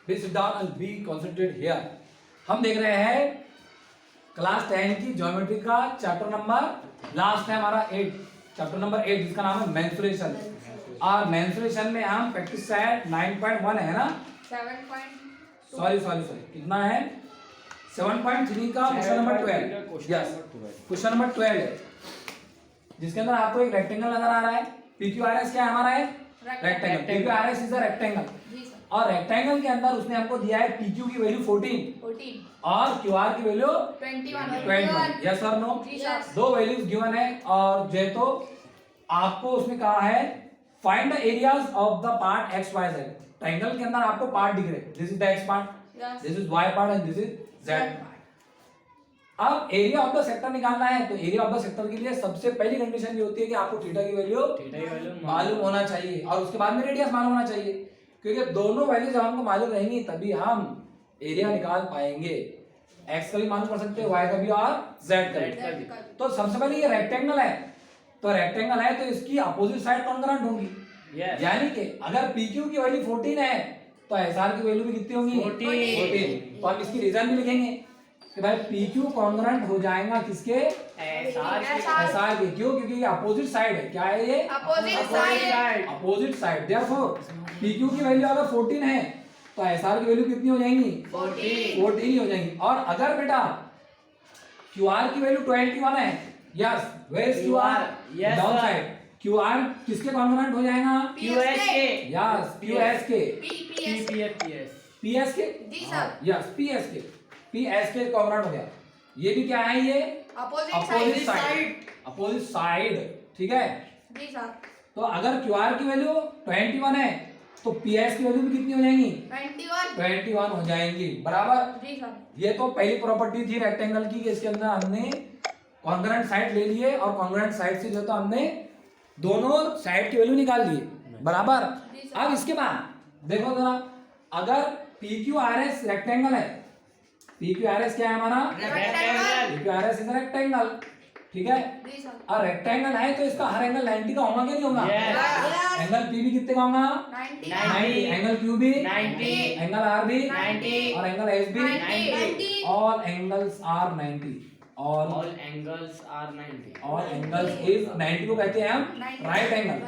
B sit down and be concentrate here. हम देख रहे हैं क्लास 10 की ज्योमेट्री का चैप्टर नंबर लास्ट है हमारा 8, चैप्टर नंबर 8 जिसका नाम है मेंसुरेशन। और मेंसुरेशन में हम प्रैक्टिस सेट 9.1 है ना, 7.2 सॉरी कितना है 7.3 का question number 12। Yes, question number 12 है जिसके अंदर आपको एक रेक्टेंगल नजर आ रहा है। PQRS क्या है हमारा है rectangle. PQRS is a rectangle जी सर। और रेक्टेंगल के अंदर उसने हमको दिया है PQ की वैल्यू 14 और QR की वैल्यू 21। यस और नो, जी सर। दो वैल्यूज गिवन है और जो तो आपको उसने कहा है find the areas of the part X Y Z. Triangle के अंदर आपको पार्ट दिख रहे, this is the X part, this is Y part and this is Z part. अब एरिया ऑफ द सेक्टर निकालना है तो एरिया ऑफ द सेक्टर के लिए सबसे पहली कंडीशन ये होती है कि आपको थीटा की वैल्यू मालूम होना चाहिए और उसके बाद में रेडियस मालूम होना चाहिए, क्योंकि दोनों वैल्यू जब हमको मालूम रहेंगी तभी हम एरिया निकाल पाएंगे। एक्स का भी मालूम कर सकते हैं, वाई का भी और जेड का भी। तो सबसे पहले ये रेक्टेंगल है, तो रेक्टेंगल है तो इसकी अपोजिट साइड कॉन्ग्रुएंट होगी। यानी कि अगर PQ की वैल्यू 14 है तो SR की वैल्यू भी कितनी होगी 14। तो हम इसकी रीजन भी लिखेंगे कि भाई PQ कॉन्ग्रुएंट हो जाएगा किसके SR के। क्यों? क्योंकि ये अपोजिट साइड है। क्या है ये अपोजिट साइड। देयरफॉर PQ की वैल्यू अगर 14 है तो SR की वैल्यू कितनी हो जाएंगी 14 ही हो जाएंगी। और अगर बेटा QR की वैल्यू 21 है, yes where is QR down side, QR किसके कॉन्ग्रुएंट हो जाएगा QS के। यस QS के PS के जी सर। यस PS के कॉन्ग्रुएंट हो गया। ये भी क्या है ये अपोजिट साइड, ठीक है। जी सर। तो अगर QR की वैल्यू 21 है तो PS की वैल्यू भी कितनी हो जाएंगी 21 हो जाएंगी, बराबर। जी सर। ये तो पहली प्रॉपर्टी थी रेक्टेंगल की कि इसके अंदर हमने कॉन्ग्रुएंट साइड ले लिए और कॉन्ग्रुएंट साइड से जो तो हमने दोनों साइड की वैल्यू निकाल लिए, बराबर। अब इसके बाद देखो जरा, अगर PQRS रेक्टेंगल है, PQRS क्या है हमारा PQRS इज रेक्टेंगल, ठीक है। जी सर। और रेक्टेंगल है तो इसका हर एंगल 90 का होगा कि नहीं होगा एंगल P भी कितने का होगा 90, एंगल Q भी 90, एंगल R भी 90 और एंगल S भी 90। All angles are 90, all angles is 90 को कहते हैं हम राइट एंगल,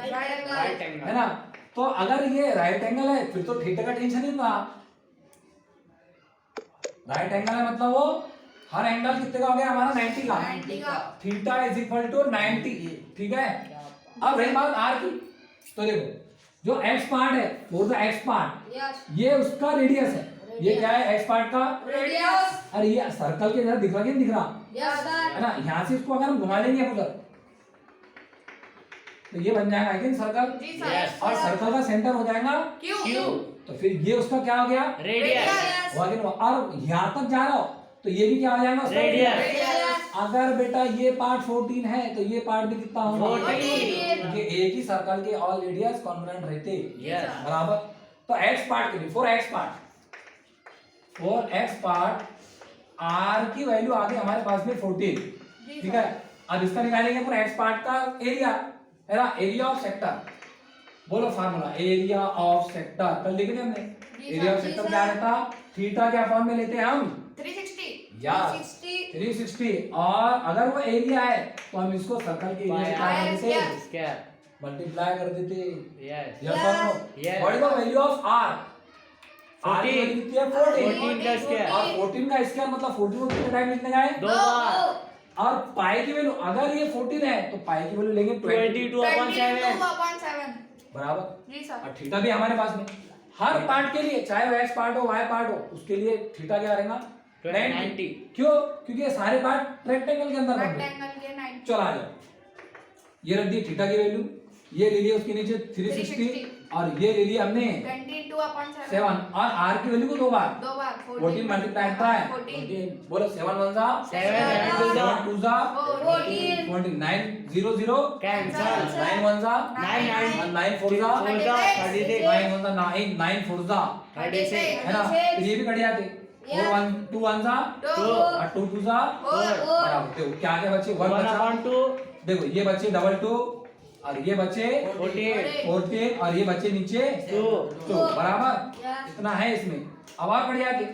है ना। तो अगर ये राइट एंगल है फिर तो थीटा का टेंशन ही नहीं। राइट एंगल है मतलब वो हर एंगल कितने का हो गया हमारा 90 का, थीटा इज इक्वल टू 90, ठीक है। अब रही बात R की, तो देखो जो x पार्ट है वो द x पार्ट ये उसका रेडियस है, ये क्या है x पार्ट का रेडियस। अरे ये सर्कल के जरा दिख रहा कि नहीं दिख रहा, यस सर। है ना। यहाँ से इसको अगर हम घुमा लेंगे उधर तो ये बन जाएगा आई सर्कल, जी सर। और सर्कल का सेंटर हो जाएगा क्यू। तो फिर ये उसका क्या हो गया रेडियस। और यहाँ तक जा रहा हो तो ये भी क्या हो जाएगा उसका रेडियस। अगर बेटा ये पार्ट 14 है तो ये पार्ट भी कितना होगा 14। क्योंकि एक ही सर्कल के ऑल रेडियस कॉन्ग्रुएंट रहते बराबर। तो x पार्ट के लिए फॉर x पार्ट R की वैल्यू आ गई हमारे पास में 14, ठीक है। अब इसका निकालेंगे पूरा x पार्ट का एरिया, है ना। एरिया ऑफ सेक्टर, बोलो फार्मूला एरिया ऑफ सेक्टर, कल देखे थे हमने। एरिया ऑफ सेक्टर क्या रहता, थीटा क्या फॉर्म में लेते हैं हम 360 और अगर वो एरिया है तो हम इसको सर्कल के एरिया से मल्टीप्लाई कर देते। यस और no. What is the value of R? R की वैल्यू कितनी है 14 का स्क्वायर और 14 का स्क्वायर मतलब 14 को कितने टाइम लिखने का है 2 बार। और पाई की वैल्यू अगर ये 14 है तो पाई की वैल्यू लेंगे 22/7 बराबर। जी सर। और थीटा भी हमारे पास में हर पार्ट के लिए चाहे वो x पार्ट हो y पार्ट हो उसके लिए थीटा क्या रहेगा 90। क्यों? क्योंकि ये सारे पार्ट रेक्टेंगल के अंदर बन रहे हैं। रेक्टेंगल के 90। चलो आ जाओ, ये रख दी थीटा की वैल्यू, ये ले लिया उसके नीचे 360 और ये ले लिया हमने 22/7 और R की वैल्यू को दो बार 14 मल्टीप्लाई होता है 14। बोलो 7 1 जा 7 2 जा 14 9 0 0 कैंसिल 9 1 जा 9 9 4 जा 36 9 1 जा 9 4 जा 36 है ना। तो ये भी कट जाते 4 1 2 1 जा 2 और 2 2 जा बराबर। देखो क्या क्या बचे 1 बचा, 1/2 देखो ये बचे डबल 2 और ये बचे 48 48 और ये बचे नीचे 2 तो बराबर Yes. इतना है इसमें। अब और बढ़िया के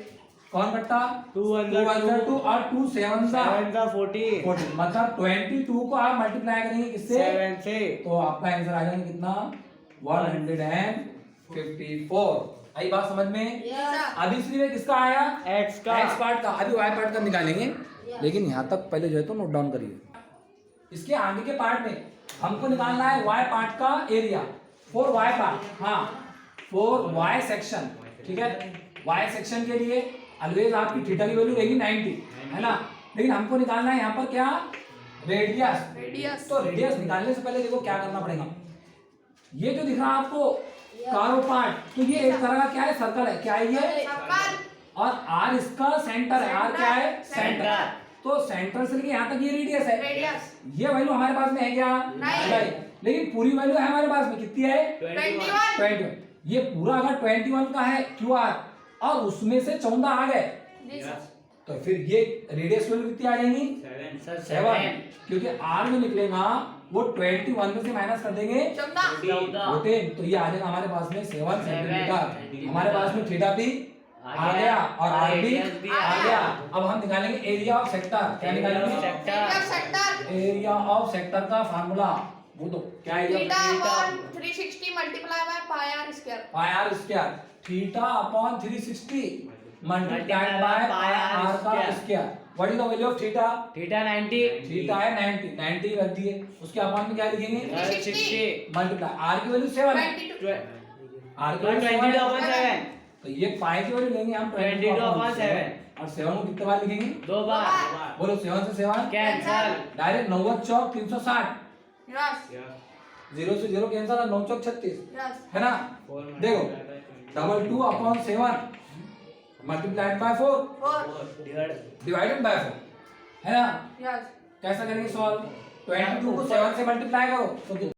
कौन बट्टा 2 2 1 2 और 2 7 7 का 14 14 मतलब 22 को आप मल्टीप्लाई करेंगे किससे 7 से तो आपका आंसर आ जाएगा कितना 154। आई बात समझ में। Yes. अब इसलिए में किसका आया x का एक्स पार्ट का। अभी वाई पार्ट का निकालेंगे लेकिन यहाँ तक पहले जो है तो नोट डाउन करिए। इसके आगे के पार्ट में हमको निकालना है वाई पार्ट का एरिया फॉर वाई पार्ट। हाँ फॉर वाई सेक्शन ठीक है। वाई सेक्शन के लिए ऑलवेज आपकी थीटा की वैल्यू रहेगी 90 है ना। लेकिन हमको निकालना है यहाँ पर क्या रेडियस। Radius. तो रेडियस निकालने से पहले देखो क्या करना पड़ेगा। ये जो दिख रहा है आपको कारो पार्ट तो ये एक तरह का क्या है सर्कल है। क्या है ये Circle. और आर इसका सेंटर है। आर क्या है सेंटर। सेंटर। तो सेंटर से लेके यहाँ तक ये रेडियस है। Radius. ये वैल्यू हमारे पास में है क्या नहीं। लेकिन पूरी वैल्यू है हमारे पास में कितनी है 21. 21। ये पूरा अगर 21 का है क्यू आर और उसमें से 14 आ गए This. तो फिर ये रेडियस वैल्यू कितनी आ जाएंगी 7 क्योंकि आर में निकलेगा वो 21 में से माइनस कर देंगे 14. 14 तो ये आ जाएगा हमारे पास में 7 सेंटीमीटर। हमारे पास में थीटा भी आ गया और आर भी आ गया। अब हम निकालेंगे एरिया ऑफ सेक्टर। क्या निकालेंगे Area of sector. Area of sector का फार्मूला वो तो क्या है Theta upon 360 multiply by pi r square. Pi r square theta upon 360 multiplied by pi r का square. What is the value of theta theta 90 theta है 90 रख दिए उसके अपॉन में क्या लिखेंगे 60 मल्टीप्लाई आर की वैल्यू 7 है 22. आर की वैल्यू 22 upon 7 तो ये पाई की वैल्यू लेंगे हम 22 upon 7 और 7 को कितने बार लिखेंगे 2 बार बोलो 7 से 7 कैंसल डायरेक्ट 9 चौक 360 Yes. 0 से 0 कैंसिल और 9 चौक 36 Yes. है ना। देखो 2 upon 7 multiplied by 4 4. Divided by 4 है ना। Yes. कैसा करेंगे सॉल्व 22 को 7 से मल्टीप्लाई करो तो